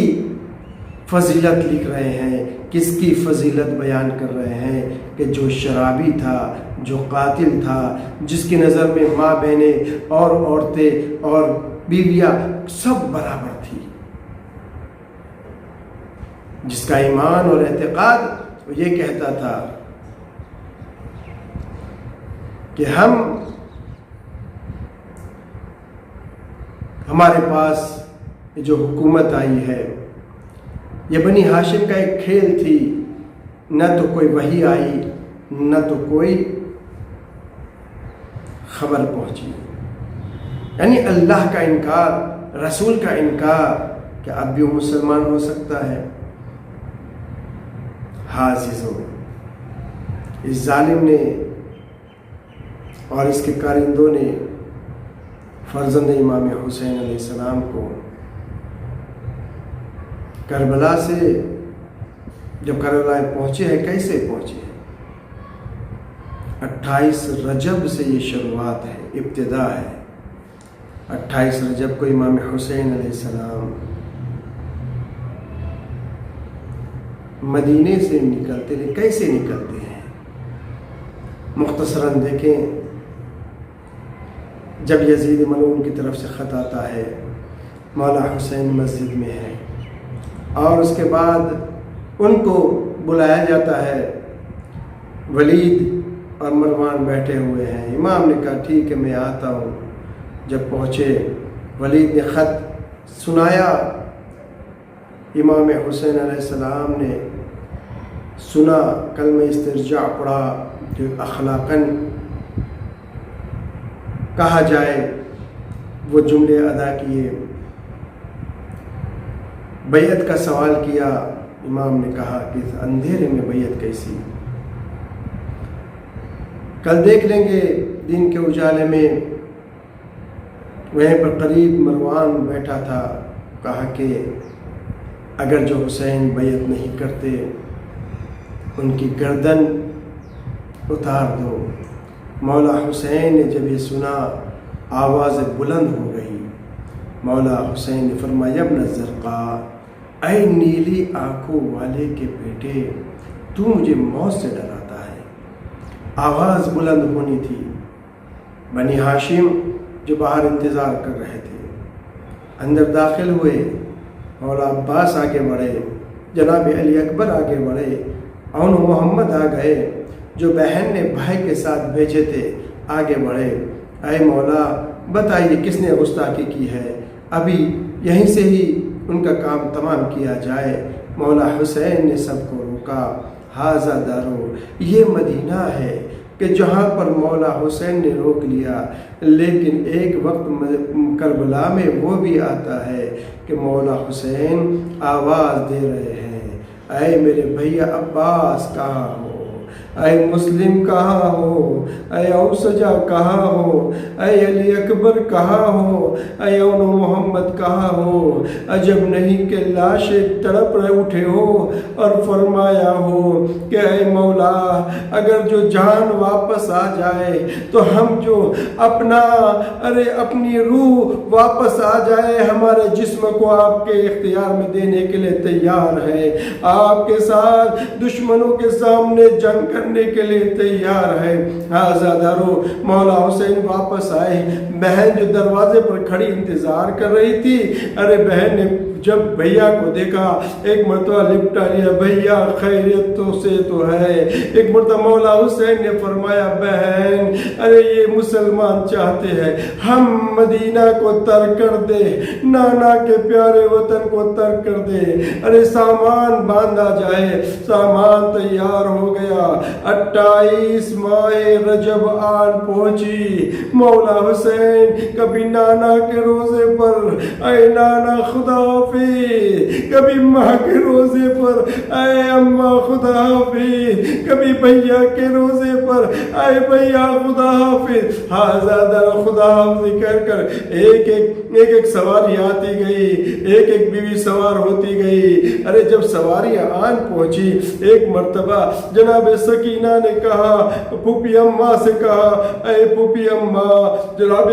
فضیلت لکھ رہے ہیں، کس کی فضیلت بیان کر رہے ہیں، کہ جو شرابی تھا، جو قاتل تھا، جس کی نظر میں ماں بہنیں اور عورتیں اور بیویاں سب برابر تھی، جس کا ایمان اور اعتقاد یہ کہتا تھا کہ ہمارے پاس جو حکومت آئی ہے یہ بنی ہاشم کا ایک کھیل تھی، نہ تو کوئی وحی آئی، نہ تو کوئی خبر پہنچی۔ یعنی اللہ کا انکار، رسول کا انکار، کہ اب بھی وہ مسلمان ہو سکتا ہے؟ ہاں عزیزوں، اس ظالم نے اور اس کے کارندوں نے فرزند امام حسین علیہ السلام کو کربلا سے، جب کربلا پہنچے ہیں، کیسے پہنچے ہیں؟ 28 رجب سے یہ شروعات ہے، ابتدا ہے۔ 28 رجب کو امام حسین علیہ السلام مدینے سے نکلتے ہیں۔ کیسے نکلتے ہیں؟ مختصراً دیکھیں، جب یزید ملعون کی طرف سے خط آتا ہے مولا حسین مسجد میں ہیں، اور اس کے بعد ان کو بلایا جاتا ہے، ولید اور مروان بیٹھے ہوئے ہیں۔ امام نے کہا ٹھیک ہے میں آتا ہوں۔ جب پہنچے ولید نے خط سنایا، امام حسین علیہ السلام نے سنا، کلمہ استرجاع پڑھا جو اخلاقاً کہا جائے وہ جملے ادا کیے، بیعت کا سوال کیا۔ امام نے کہا کہ اس اندھیرے میں بیعت کیسی؟ کل دیکھ لیں گے دن کے اجالے میں۔ وہیں پر قریب مروان بیٹھا تھا، کہا کہ اگر جو حسین بیعت نہیں کرتے ان کی گردن اتار دو۔ مولا حسین نے جب یہ سنا آواز بلند ہو گئی۔ مولا حسین نے فرمایا ابن الزرقاء، اے نیلی آنکھوں والے کے بیٹے، تو مجھے موت سے ڈراتا ہے۔ آواز بلند ہونی تھی۔ بنی ہاشم جو باہر انتظار کر رہے تھے اندر داخل ہوئے، مولا عباس آگے بڑھے، جناب علی اکبر آگے بڑھے، اور محمد آ گئے جو بہن نے بھائی کے ساتھ بھیجے تھے، آگے بڑھے۔ اے مولا بتائیے کس نے گستاخی کی ہے، ابھی یہیں سے ہی ان کا کام تمام کیا جائے۔ مولا حسین نے سب کو روکا، ہاذا دارو، یہ مدینہ ہے کہ جہاں پر مولا حسین نے روک لیا، لیکن ایک وقت کربلا میں وہ بھی آتا ہے کہ مولا حسین آواز دے رہے ہیں، اے میرے بھیا عباس کہاں ہو، اے مسلم کہاں ہو، اے اوسجا کہاں ہو، اے علی اکبر کہاں ہو، اے اون محمد کہاں ہو؟ عجب نہیں کہ لاشیں تڑپ رہے اٹھے ہو اور فرمایا ہو کہ اے مولا اگر جو جان واپس آ جائے تو ہم جو اپنی روح واپس آ جائے، ہمارے جسم کو آپ کے اختیار میں دینے کے لیے تیار ہے، آپ کے ساتھ دشمنوں کے سامنے جنگ کرنے کے لیے تیار ہے۔ آزادارو، مولا حسین واپس آئے۔ بہن جو دروازے پر کھڑی انتظار کر رہی تھی، ارے بہن نے جب بھیا کو دیکھا ایک مرتبہ لپٹا لیا، بھیا خیریت تو سے تو ہے۔ ایک مرتبہ مولا حسین نے فرمایا بہن ارے یہ مسلمان چاہتے ہیں ہم مدینہ کو ترک کر دے، نانا کے پیارے وطن کو ترک کر دے، ارے سامان باندھا جائے۔ سامان تیار ہو گیا، 28 ماہ رجب آن پہنچی۔ مولا حسین کبھی نانا کے روزے پر اے نانا خدا حافظ، کبھی ماں کے روزے پر اے اماں خدا حافظ، کبھی بھیا کے روزے پر اے بھیا خدا حافظ، ہزادہ خدا حافظ کہہ کر ایک سواری آتی گئی، ایک بیوی سوار ہوتی گئی۔ ارے جب سواریاں آن پہنچی، ایک مرتبہ جناب سکینہ نے کہا، پھوپھی اماں سے کہا اے پھوپھی اماں، جناب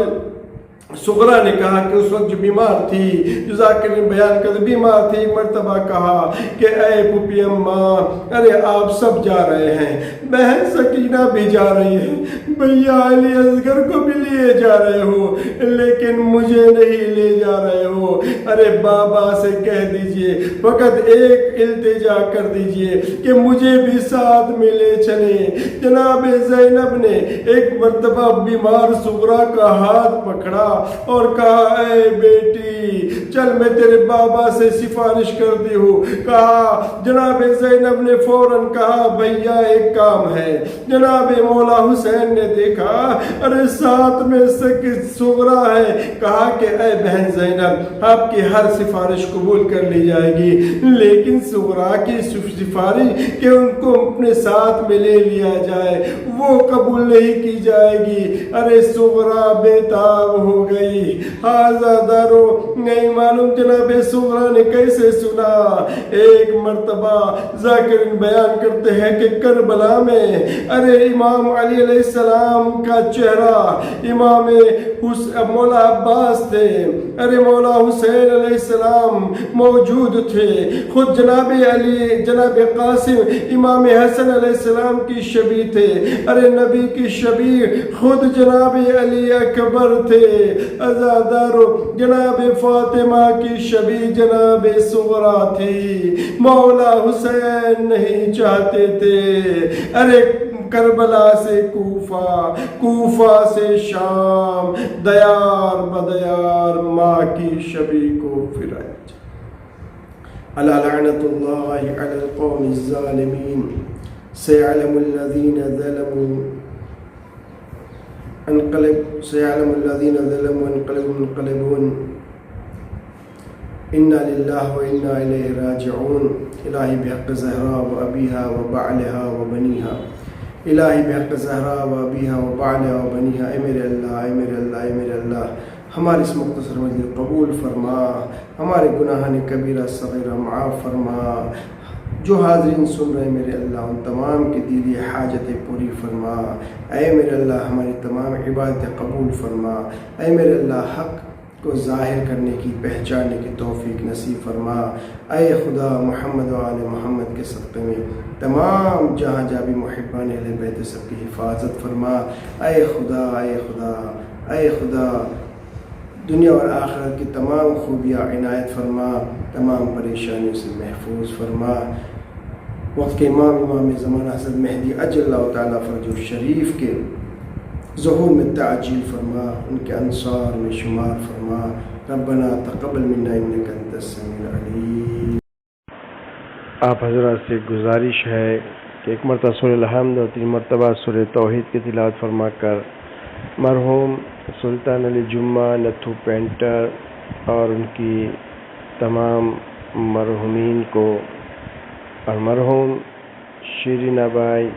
صغرا نے کہا کہ اس وقت جو بیمار تھی، جو ذاکر نے بیان کر بیمار تھی، ایک مرتبہ کہا کہ اے پھوپھی اماں ارے آپ سب جا رہے ہیں، بہن سکینہ بھی جا رہی ہے، بھیا علی اصغر کو بھی لیے جا رہے ہو لیکن مجھے نہیں لے جا رہے ہو، ارے بابا سے کہہ دیجئے، فقط ایک التجا کر دیجئے کہ مجھے بھی ساتھ میں لے چلیں۔ جناب زینب نے ایک مرتبہ بیمار صغرا کا ہاتھ پکڑا اور کہا اے بیٹی چل میں تیرے بابا سے سفارش کرتی ہوں۔ کہا جناب زینب نے فوراً کہا بھیا ایک کام ہے۔ جناب مولا حسین نے دیکھا ارے ساتھ میں صغرا ہے، کہا کہ اے بہن زینب آپ کی ہر سفارش قبول کر لی جائے گی، لیکن صغرا کی سفارش کہ ان کو اپنے ساتھ میں لے لیا جائے وہ قبول نہیں کی جائے گی۔ ارے صغرا بےتاب ہو گئی۔ آزادارو نہیں معلوم جناب صغرا نے کیسے سنا۔ ایک مرتبہ ذاکرین بیان کرتے ہیں کہ کربلا میں ارے امام علی علیہ السلام کا چہرہ، امام مولا عباس تھے، ارے مولا حسین علیہ السلام موجود تھے، خود جناب علی جناب قاسم امام حسن علیہ السلام کی شبیہ تھے، ارے نبی کی شبیہ خود جناب علی اکبر تھے، عزادارو جناب فاطمہ کی شبی جناب صغرا تھی، مولا حسین نہیں چاہتے تھے ارے کربلا سے کوفہ، کوفہ سے شام، دیار بدیار ماں کی شبی کو پھرایا جائے۔ الا لعنت اللہ علی القوم الظالمین، سيعلم الذين ظلموا انقلبون إنا لله وإنا إليه راجعون۔ الہی بحق زہرا و ابیہا و بعلہا و بنیہا، الہی بحق زہرا و ابیہا و بعلہا و بنیہا، اے میرے اللہ، اے میرے اللہ، اے میرے اللہ، ہماری اس مختصر مجلس قبول فرما، ہمارے گناہان کبیرہ صغیرہ معاف فرما، جو حاضرین سن رہے میرے اللہ ان تمام کی دلی حاجتیں پوری فرما، اے میرے اللہ ہماری تمام عبادتیں قبول فرما، اے میرے اللہ حق کو ظاہر کرنے کی، پہچاننے کی توفیق نصیب فرما، اے خدا محمد و آل محمد کے صدقے میں تمام جہاں جہاں بھی محبان اہل بیت سب کی حفاظت فرما، اے خدا، اے خدا، اے خدا، دنیا اور آخرت کی تمام خوبیاں عنایت فرما، تمام پریشانیوں سے محفوظ فرما۔ وقت کے امام زمانہ حضرت مہدی عجل اللہ تعالیٰ فرجہ شریف کے ظہور میں تعجیل فرما، ان کے انصار میں شمار فرما، ربنا تقبل منا انک انت السمیع العلیم۔ آپ حضرات سے گزارش ہے کہ ایک مرتبہ سورہ الحمد اور 3 مرتبہ سورہ توحید کی تلاوت فرما کر مرحوم سلطان علی جمعہ نتھو پینٹر اور ان کی تمام مرحومین کو، اور مرحوم شیرین آبائی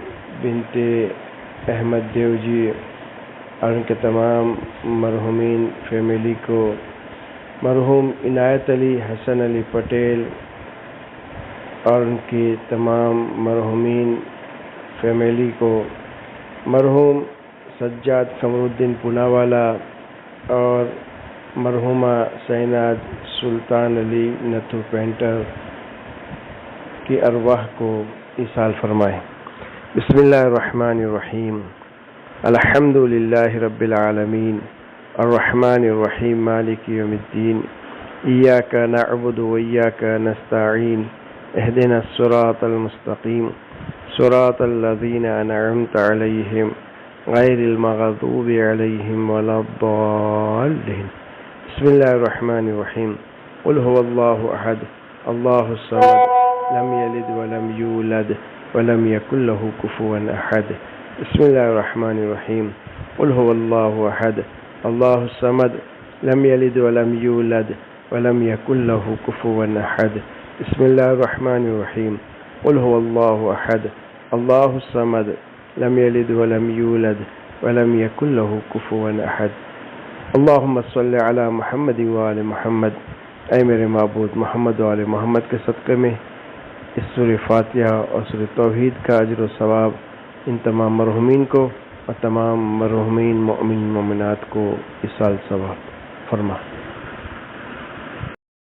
بنت احمد دیوجی اور ان کے تمام مرحومین فیملی کو، مرحوم عنایت علی حسن علی پٹیل اور ان کی تمام مرحومین فیملی کو، مرحوم سجاد قمر الدین پوناوالا اور مرحومہ سیناد سلطان علی نتھو پینٹر کی ارواح کو ایصال فرمائے۔ بسم اللہ الرحمن الرحیم، الحمد للہ رب العالمین، الرحمن الرحیم، مالک یوم الدین، ایاک نعبد و ایاک نستعین، اہدنا الصراط المستقیم، صراط الذین انعمت علیہم غیر المغضوب علیہم ولا الضالین۔ بسم اللہ الرحمن الرحیم، قل هو اللہ احد اللہ الصمد لم یلد ولم یولد ولم یکن له کفوا احد۔ بسم اللہ الرحمن الرحیم، قل هو اللہ احد اللہ الصمد لم یلد ولم یولد ولم یکن له کفوا احد۔ بسم اللہ الرحمن الرحیم، قل هو اللہ احد اللہ الصمد لم یلد ولم یولد ولم یکن له کفوا احد۔ اللہم صلی علی محمد وآل محمد، اے میرے معبود محمد و آل محمد کے صدقے میں اس سورہ فاتحہ اور سورہ توحید کا اجر و ثواب ان تمام مرحومین کو اور تمام مرحومین مؤمن مومنات کو ایصال ثواب فرما۔